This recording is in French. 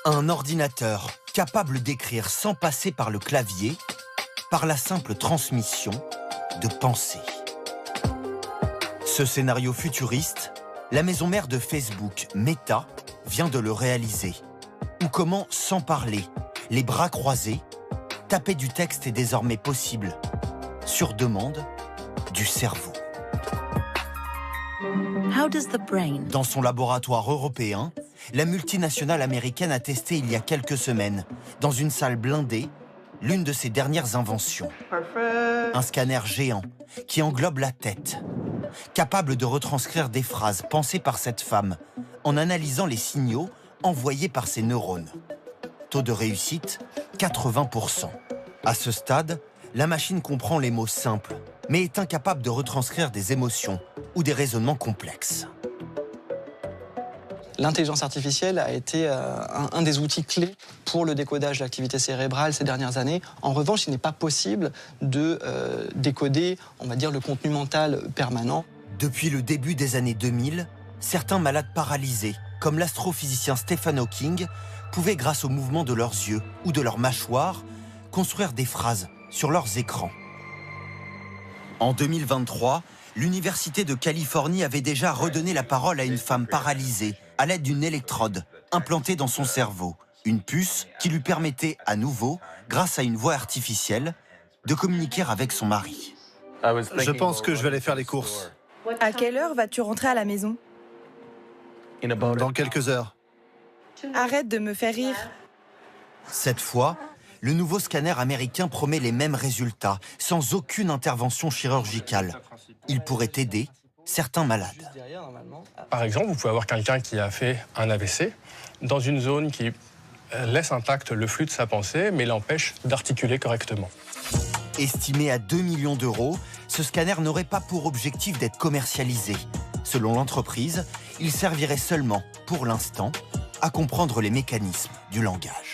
Un ordinateur capable d'écrire sans passer par le clavier, par la simple transmission de pensées. Ce scénario futuriste, la maison mère de Facebook, Meta, vient de le réaliser. Ou comment, sans parler, les bras croisés, taper du texte est désormais possible, sur demande du cerveau. Dans son laboratoire européen, la multinationale américaine a testé il y a quelques semaines, dans une salle blindée, l'une de ses dernières inventions. Un scanner géant qui englobe la tête, capable de retranscrire des phrases pensées par cette femme en analysant les signaux envoyés par ses neurones. Taux de réussite, 80%. À ce stade, la machine comprend les mots simples, mais est incapable de retranscrire des émotions ou des raisonnements complexes. L'intelligence artificielle a été un des outils clés pour le décodage de l'activité cérébrale ces dernières années. En revanche, il n'est pas possible de décoder, on va dire, le contenu mental permanent. Depuis le début des années 2000, certains malades paralysés, comme l'astrophysicien Stephen Hawking, pouvaient, grâce au mouvement de leurs yeux ou de leur mâchoire, construire des phrases sur leurs écrans. En 2023, l'Université de Californie avait déjà redonné la parole à une femme paralysée à l'aide d'une électrode implantée dans son cerveau. Une puce qui lui permettait à nouveau, grâce à une voix artificielle, de communiquer avec son mari. Je pense que je vais aller faire les courses. À quelle heure vas-tu rentrer à la maison? Dans quelques heures. Arrête de me faire rire. Cette fois, le nouveau scanner américain promet les mêmes résultats, sans aucune intervention chirurgicale. Il pourrait aider certains malades. Par exemple, vous pouvez avoir quelqu'un qui a fait un AVC dans une zone qui laisse intact le flux de sa pensée, mais l'empêche d'articuler correctement. Estimé à 2 millions d'euros, ce scanner n'aurait pas pour objectif d'être commercialisé. Selon l'entreprise, il servirait seulement, pour l'instant, à comprendre les mécanismes du langage.